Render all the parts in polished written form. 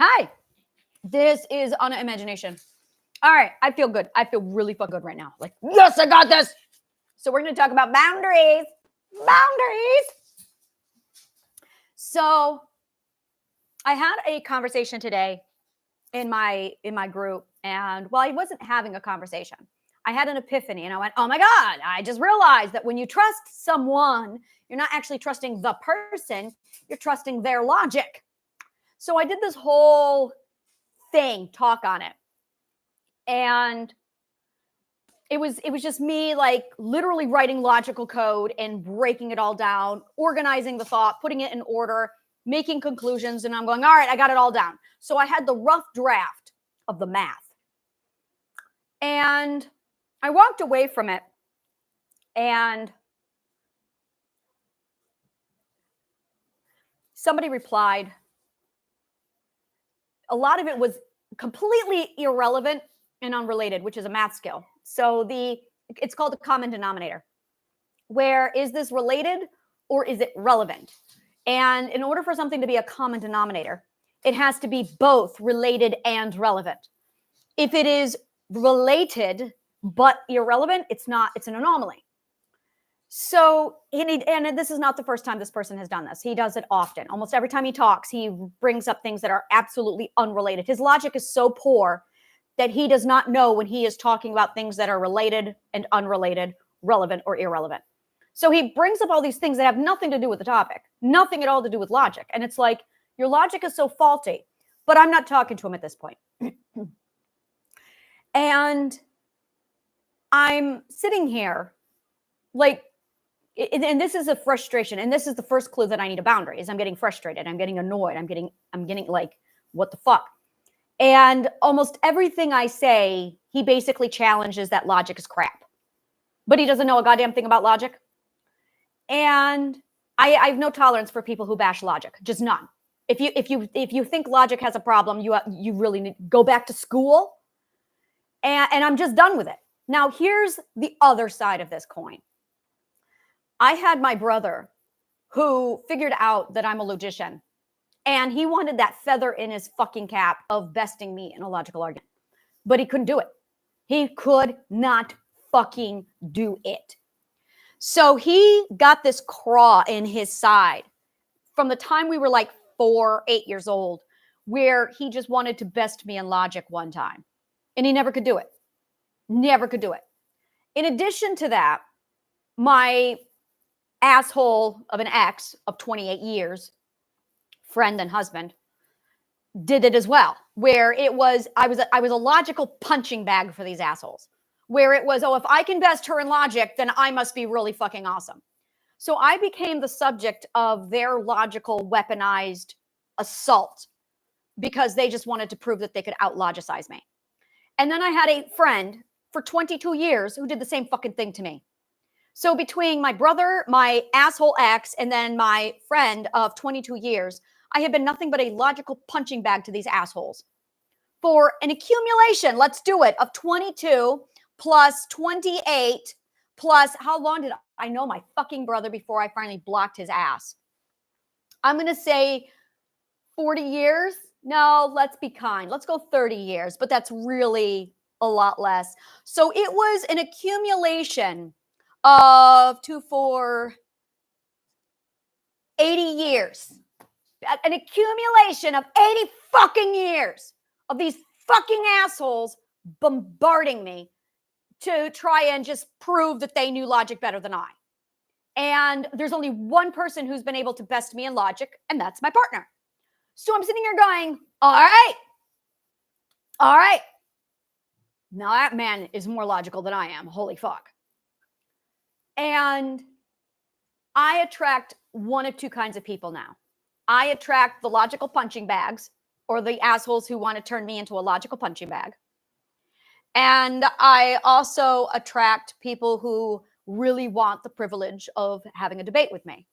Hi, this is Anna Imagination. All right, I feel good. I feel really fucking good right now. Like, yes, I got this. So we're going to talk about boundaries. Boundaries. So I had a conversation today in my group, and well, I wasn't having a conversation. I had an epiphany, and I went, "Oh my God! I just realized that when you trust someone, you're not actually trusting the person; you're trusting their logic." So I did this whole talk on it, and it was just me like literally writing logical code and breaking it all down, organizing the thought, putting it in order, making conclusions, and I'm going, all right, I got it all down. So I had the rough draft of the math, and I walked away from it, and somebody replied. A lot of it was completely irrelevant and unrelated, which is a math skill. So it's called the common denominator. Where is this related or is it relevant? And in order for something to be a common denominator, it has to be both related and relevant. If it is related but irrelevant, it's an anomaly. So, and this is not the first time this person has done this. He does it often. Almost every time he talks, he brings up things that are absolutely unrelated. His logic is so poor that he does not know when he is talking about things that are related and unrelated, relevant or irrelevant. So he brings up all these things that have nothing to do with the topic, nothing at all to do with logic. And it's like, your logic is so faulty, but I'm not talking to him at this point. And I'm sitting here like, and this is a frustration. And this is the first clue that I need a boundary is I'm getting frustrated. I'm getting annoyed. I'm getting like, what the fuck? And almost everything I say, he basically challenges that logic is crap, but he doesn't know a goddamn thing about logic. And I have no tolerance for people who bash logic, just none. If you think logic has a problem, you really need to go back to school. And I'm just done with it. Now, here's the other side of this coin. I had my brother who figured out that I'm a logician, and he wanted that feather in his fucking cap of besting me in a logical argument, but he couldn't do it. He could not fucking do it. So he got this craw in his side from the time we were like 4, 8 years old, where he just wanted to best me in logic one time, and he never could do it. Never could do it. In addition to that, my asshole of an ex of 28 years, friend and husband, did it as well, where it was, I was a logical punching bag for these assholes, where it was, oh, if I can best her in logic, then I must be really fucking awesome. So I became the subject of their logical weaponized assault because they just wanted to prove that they could out-logicize me. And then I had a friend for 22 years who did the same fucking thing to me. So between my brother, my asshole ex, and then my friend of 22 years, I have been nothing but a logical punching bag to these assholes. For an accumulation, let's do it, of 22 plus 28 plus, how long did I know my fucking brother before I finally blocked his ass? I'm going to say 40 years. No, let's be kind. Let's go 30 years, but that's really a lot less. So it was an accumulation of 2, 4, 80 years. An accumulation of 80 fucking years of these fucking assholes bombarding me to try and just prove that they knew logic better than I. And there's only one person who's been able to best me in logic, and that's my partner. So I'm sitting here going, all right. Now that man is more logical than I am. Holy fuck. And I attract one of two kinds of people now. I attract the logical punching bags, or the assholes who want to turn me into a logical punching bag. And I also attract people who really want the privilege of having a debate with me.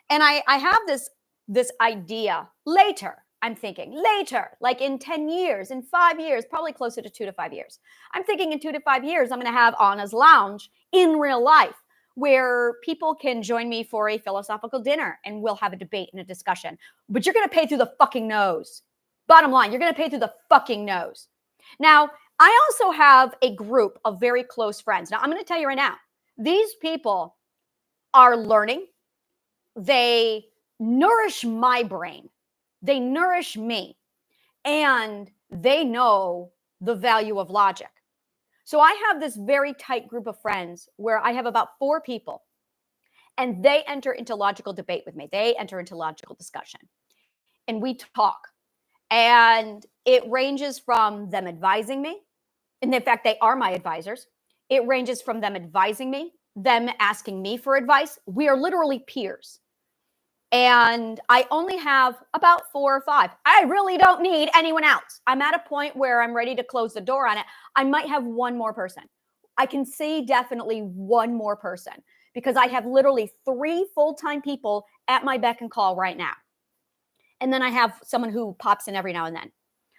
And I have this idea later. I'm thinking later, like in 10 years, in 5 years, probably closer to 2 to 5 years. I'm thinking in 2 to 5 years, I'm going to have Anna's Lounge in real life, where people can join me for a philosophical dinner and we'll have a debate and a discussion. But you're going to pay through the fucking nose. Bottom line, you're going to pay through the fucking nose. Now, I also have a group of very close friends. Now, I'm going to tell you right now, these people are learning. They nourish my brain. They nourish me. And they know the value of logic. So I have this very tight group of friends where I have about 4 people, and they enter into logical debate with me. They enter into logical discussion, and we talk. And it ranges from them advising me. And in fact, they are my advisors. It ranges from them advising me, them asking me for advice. We are literally peers. And I only have about 4 or 5. I really don't need anyone else. I'm at a point where I'm ready to close the door on it. I might have one more person. I can see definitely one more person because I have literally 3 full-time people at my beck and call right now. And then I have someone who pops in every now and then.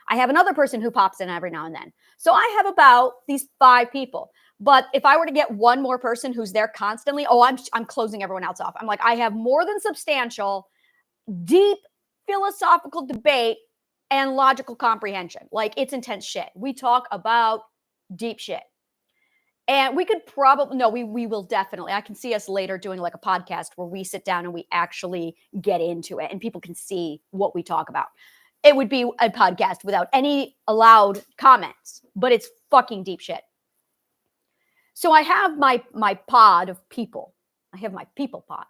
I have another person who pops in every now and then. So I have about these 5 people. But if I were to get one more person who's there constantly, I'm closing everyone else off. I'm like, I have more than substantial, deep philosophical debate and logical comprehension. Like, it's intense shit. We talk about deep shit. And we could probably, no, we will definitely, I can see us later doing like a podcast where we sit down and we actually get into it and people can see what we talk about. It would be a podcast without any allowed comments, but it's fucking deep shit. So I have my pod of people. I have my people pod.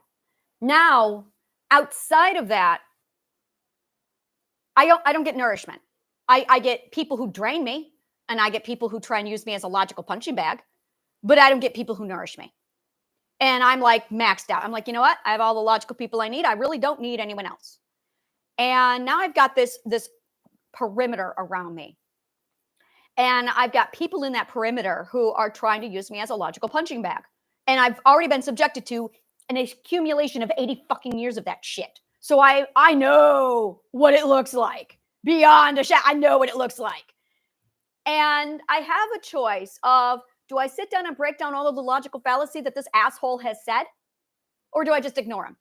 Now, outside of that, I don't get nourishment. I get people who drain me, and I get people who try and use me as a logical punching bag, but I don't get people who nourish me. And I'm like maxed out. I'm like, you know what? I have all the logical people I need. I really don't need anyone else. And now I've got this perimeter around me. And I've got people in that perimeter who are trying to use me as a logical punching bag. And I've already been subjected to an accumulation of 80 fucking years of that shit. So I know what it looks like. Beyond a shadow, I know what it looks like. And I have a choice of, do I sit down and break down all of the logical fallacy that this asshole has said? Or do I just ignore him?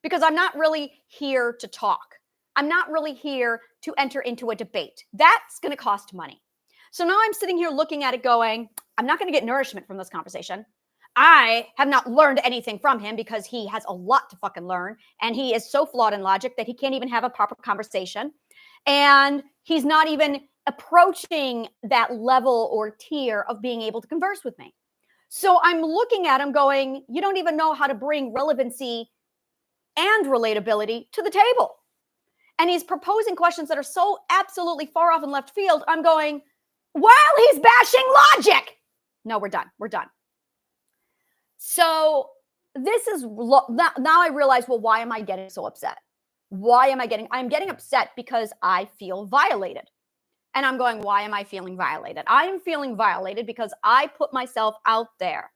Because I'm not really here to talk. I'm not really here to enter into a debate. That's going to cost money. So now I'm sitting here looking at it going, I'm not going to get nourishment from this conversation. I have not learned anything from him because he has a lot to fucking learn. And he is so flawed in logic that he can't even have a proper conversation. And he's not even approaching that level or tier of being able to converse with me. So I'm looking at him going, you don't even know how to bring relevancy and relatability to the table. And he's proposing questions that are so absolutely far off in left field. I'm going, while he's bashing logic. No, we're done. We're done. So this is, now I realize, well, why am I getting so upset? I'm getting upset because I feel violated. And I'm going, why am I feeling violated? I am feeling violated because I put myself out there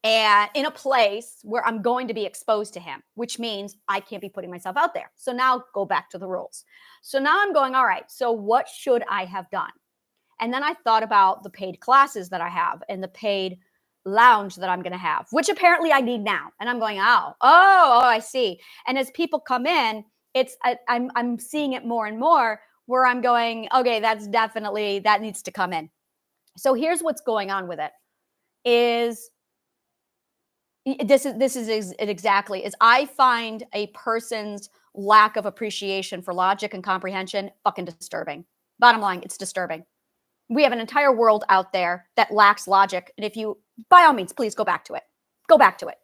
and in a place where I'm going to be exposed to him, which means I can't be putting myself out there. So now go back to the rules. So now I'm going, all right, so what should I have done? And then I thought about the paid classes that I have and the paid lounge that I'm going to have, which apparently I need now. And I'm going, oh, I see. And as people come in, I'm seeing it more and more where I'm going, okay, that needs to come in. So here's what's going on with it is I find a person's lack of appreciation for logic and comprehension fucking disturbing. Bottom line, it's disturbing. We have an entire world out there that lacks logic. And if you, by all means, please go back to it. Go back to it.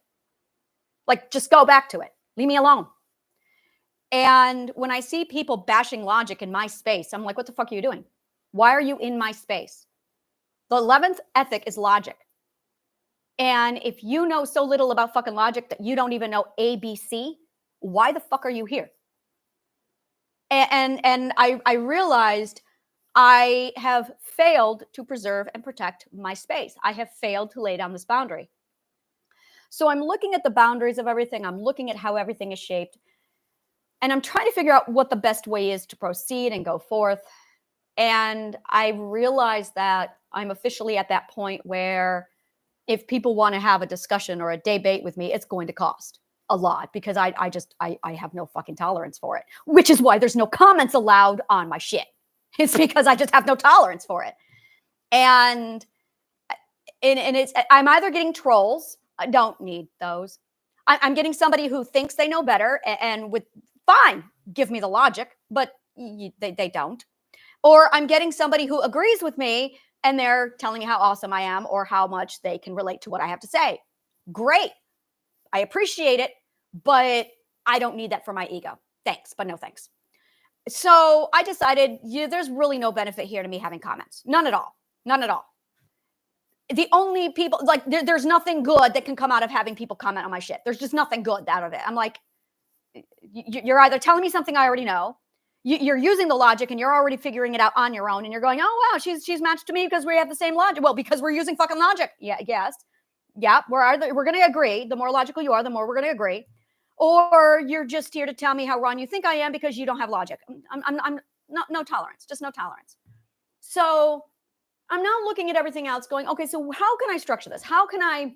Like, just go back to it. Leave me alone. And when I see people bashing logic in my space, I'm like, what the fuck are you doing? Why are you in my space? The 11th ethic is logic. And if you know so little about fucking logic that you don't even know ABC, why the fuck are you here? And I realized I have failed to preserve and protect my space. I have failed to lay down this boundary. So I'm looking at the boundaries of everything. I'm looking at how everything is shaped. And I'm trying to figure out what the best way is to proceed and go forth. And I realized that I'm officially at that point where if people want to have a discussion or a debate with me, it's going to cost a lot because I have no fucking tolerance for it, which is why there's no comments allowed on my shit. It's because I just have no tolerance for it. And it's, I'm either getting trolls. I don't need those. I'm getting somebody who thinks they know better and with fine, give me the logic, but they don't. Or I'm getting somebody who agrees with me and they're telling me how awesome I am or how much they can relate to what I have to say. Great. I appreciate it, but I don't need that for my ego. Thanks, but no thanks. So I decided there's really no benefit here to me having comments. None at all. None at all. The only people, like, there's nothing good that can come out of having people comment on my shit. There's just nothing good out of it. I'm like, you're either telling me something I already know, you're using the logic and you're already figuring it out on your own, and you're going, oh, wow, she's matched to me because we have the same logic. Well, because we're using fucking logic. Yeah, yes. Yeah, we're going to agree. The more logical you are, the more we're going to agree. Or you're just here to tell me how wrong you think I am because you don't have logic. I'm no tolerance, just no tolerance. So I'm now looking at everything else going, okay, so how can I structure this? How can I?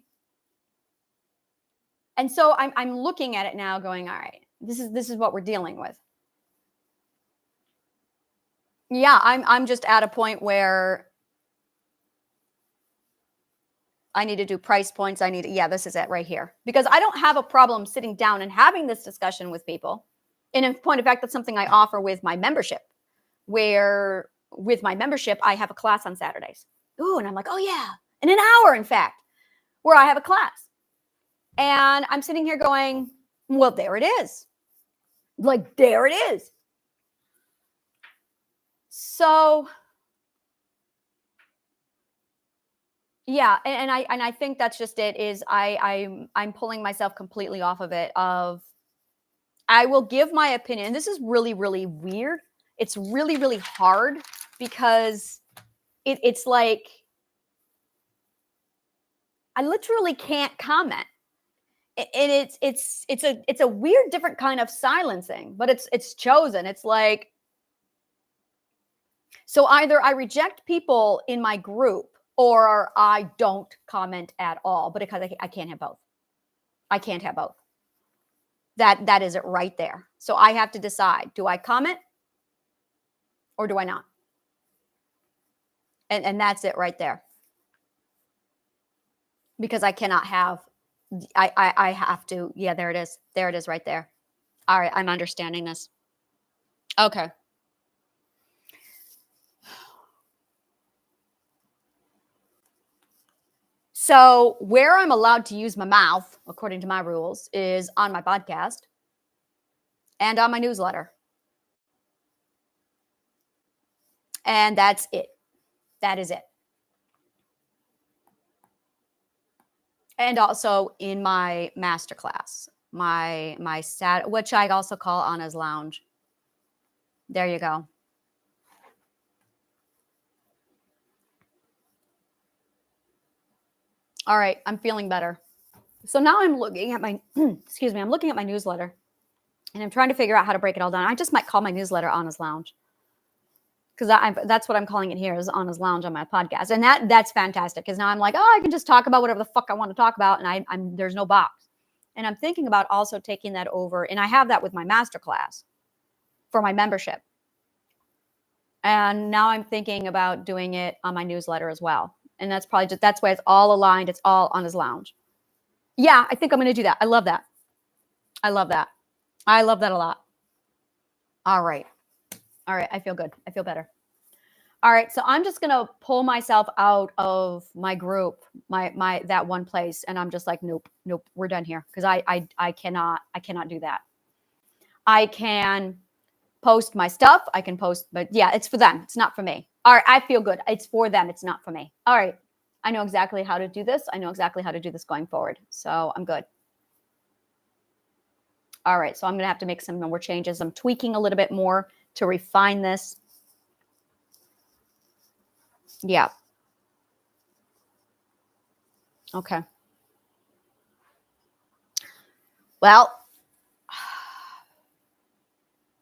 And so I'm looking at it now going, all right, this is what we're dealing with. Yeah, I'm just at a point where I need to do price points. Yeah, this is it right here. Because I don't have a problem sitting down and having this discussion with people. And in point of fact, that's something I offer with my membership, where with my membership, I have a class on Saturdays. Ooh, and I'm like, oh yeah, in an hour, in fact, where I have a class. And I'm sitting here going, well, there it is. Like, there it is. So yeah, and I think that's just it. Is I'm pulling myself completely off of it. Of I will give my opinion. This is really, really weird. It's really, really hard because it's like I literally can't comment, and it's a weird, different kind of silencing, but it's chosen. It's like, so either I reject people in my group or I don't comment at all, but because I can't have both. I can't have both. That is it right there. So I have to decide, do I comment or do I not? And that's it right there. Because I cannot have, I have to, yeah, there it is. There it is right there. All right, I'm understanding this. Okay. So where I'm allowed to use my mouth, according to my rules, is on my podcast and on my newsletter. And that's it. That is it. And also in my masterclass, my which I also call Anna's Lounge. There you go. All right, I'm feeling better. So now I'm looking at my, excuse me, I'm looking at my newsletter and I'm trying to figure out how to break it all down. I just might call my newsletter Anna's Lounge, because that's what I'm calling it here, is Anna's Lounge on my podcast. And that's fantastic, because now I'm like, oh, I can just talk about whatever the fuck I want to talk about, and I'm there's no box. And I'm thinking about also taking that over, and I have that with my masterclass for my membership. And now I'm thinking about doing it on my newsletter as well. And that's probably just, that's why it's all aligned. It's all Anna's Lounge. Yeah, I think I'm going to do that. I love that. I love that. I love that a lot. All right. All right. I feel good. I feel better. All right. So I'm just going to pull myself out of my group, my that one place. And I'm just like, nope, we're done here. Because I cannot do that. I can post my stuff. I can post, but yeah, it's for them. It's not for me. All right. I feel good. It's for them. It's not for me. All right. I know exactly how to do this. I know exactly how to do this going forward. So I'm good. All right. So I'm going to have to make some more changes. I'm tweaking a little bit more to refine this. Yeah. Okay. Well,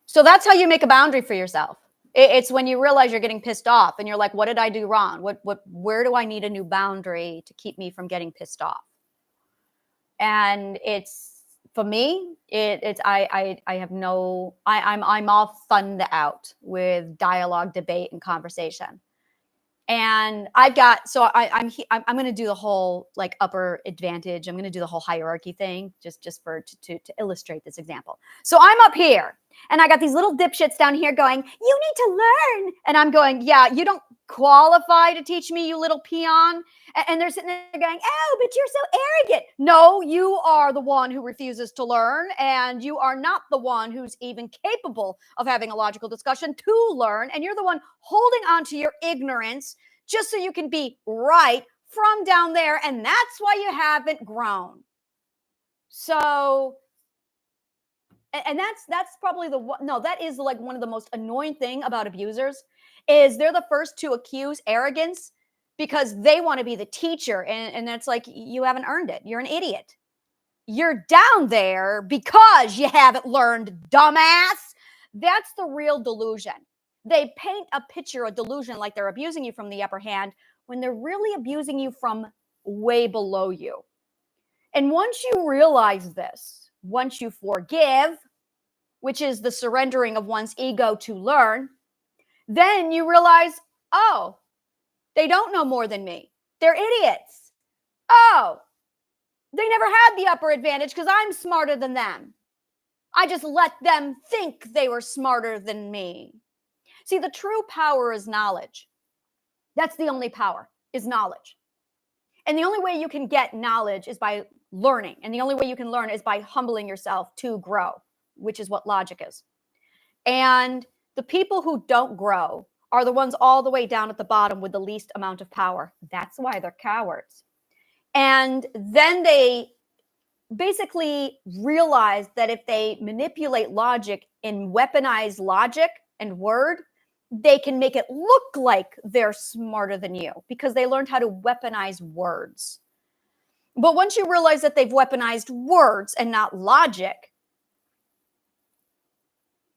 so that's how you make a boundary for yourself. It's when you realize you're getting pissed off and you're like, what did I do wrong? Where do I need a new boundary to keep me from getting pissed off? And it's for me, it's I have no I'm all thunned out with dialogue, debate, and conversation. And I've got so I'm going to do the whole like upper advantage. I'm going to do the whole hierarchy thing just for to illustrate this example. So I'm up here and I got these little dipshits down here going, "You need to learn," and I'm going, "Yeah, you don't qualify to teach me, you little peon." And they're sitting there going, "Oh, but you're so arrogant." No, you are the one who refuses to learn, and you are not the one who's even capable of having a logical discussion to learn. And you're the one holding on to your ignorance just so you can be right from down there. And that's why you haven't grown. So, and that's probably the one. No, that is like one of the most annoying thing about abusers is they're the first to accuse arrogance because they want to be the teacher. And that's like, you haven't earned it. You're an idiot. You're down there because you haven't learned, dumbass. That's the real delusion. They paint a picture, a delusion, like they're abusing you from the upper hand when they're really abusing you from way below you. And once you realize this, once you forgive, which is the surrendering of one's ego to learn, then you realize, oh, they don't know more than me. They're idiots. Oh, they never had the upper advantage because I'm smarter than them. I just let them think they were smarter than me. See, the true power is knowledge. That's the only power, is knowledge. And the only way you can get knowledge is by learning. And the only way you can learn is by humbling yourself to grow, which is what logic is. And the people who don't grow are the ones all the way down at the bottom with the least amount of power. That's why they're cowards. And then they basically realize that if they manipulate logic and weaponize logic and word, they can make it look like they're smarter than you because they learned how to weaponize words. But once you realize that they've weaponized words and not logic,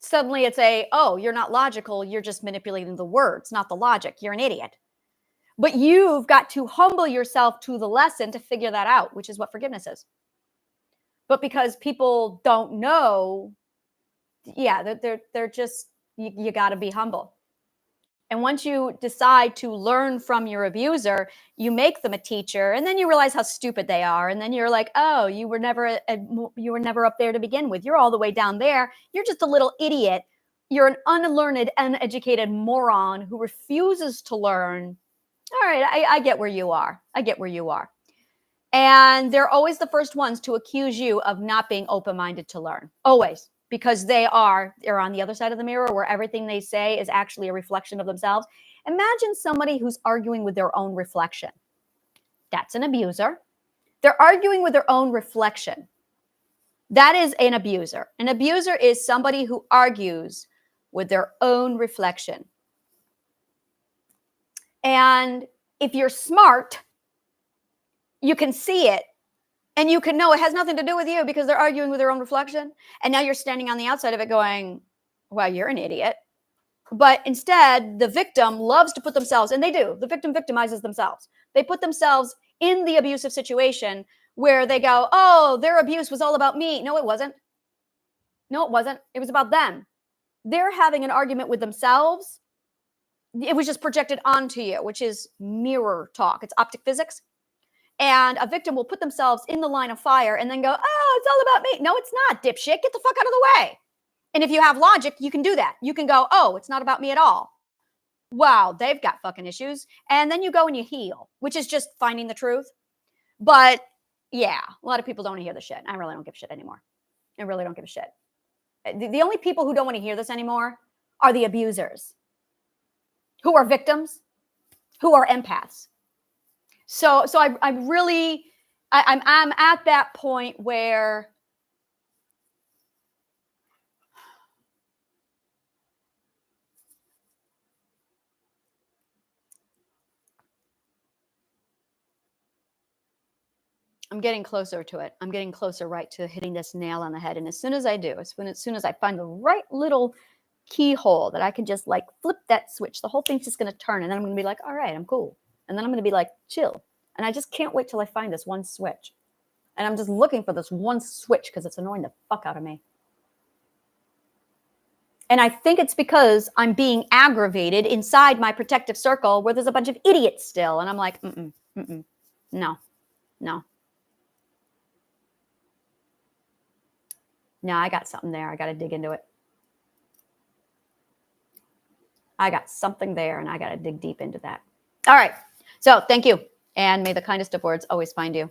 suddenly it's oh, you're not logical. You're just manipulating the words, not the logic. You're an idiot. But you've got to humble yourself to the lesson to figure that out, which is what forgiveness is. But because people don't know, yeah, they're just, you got to be humble. And once you decide to learn from your abuser, you make them a teacher, and then you realize how stupid they are. And then you're like, oh, you were never up there to begin with. You're all the way down there. You're just a little idiot. You're an unlearned, uneducated moron who refuses to learn. All right, I get where you are. I get where you are. And they're always the first ones to accuse you of not being open-minded to learn. Always. Because they're on the other side of the mirror where everything they say is actually a reflection of themselves. Imagine somebody who's arguing with their own reflection. That's an abuser. They're arguing with their own reflection. That is an abuser. An abuser is somebody who argues with their own reflection. And if you're smart, you can see it. And you can know it has nothing to do with you because they're arguing with their own reflection. And now you're standing on the outside of it going, well, you're an idiot. But instead, the victim loves to put themselves, and they do, the victim victimizes themselves. They put themselves in the abusive situation where they go, oh, their abuse was all about me. No, it wasn't. No, it wasn't. It was about them. They're having an argument with themselves. It was just projected onto you, which is mirror talk. It's optic physics. And a victim will put themselves in the line of fire and then go, oh, it's all about me. No, it's not, dipshit. Get the fuck out of the way. And if you have logic, you can do that. You can go, oh, it's not about me at all. Wow, they've got fucking issues. And then you go and you heal, which is just finding the truth. But yeah, a lot of people don't want to hear the shit. I really don't give a shit anymore. I really don't give a shit. The only people who don't want to hear this anymore are the abusers, who are victims, who are empaths. So I'm at that point where I'm getting closer to it. I'm getting closer right to hitting this nail on the head. And as soon as I do, as soon as I find the right little keyhole that I can just like flip that switch, the whole thing's just going to turn. And then I'm going to be like, all right, I'm cool. And then I'm going to be like, chill. And I just can't wait till I find this one switch. And I'm just looking for this one switch because it's annoying the fuck out of me. And I think it's because I'm being aggravated inside my protective circle where there's a bunch of idiots still. And I'm like, no. No, I got something there. I got to dig into it. I got something there and I got to dig deep into that. All right. So thank you. And may the kindest of words always find you.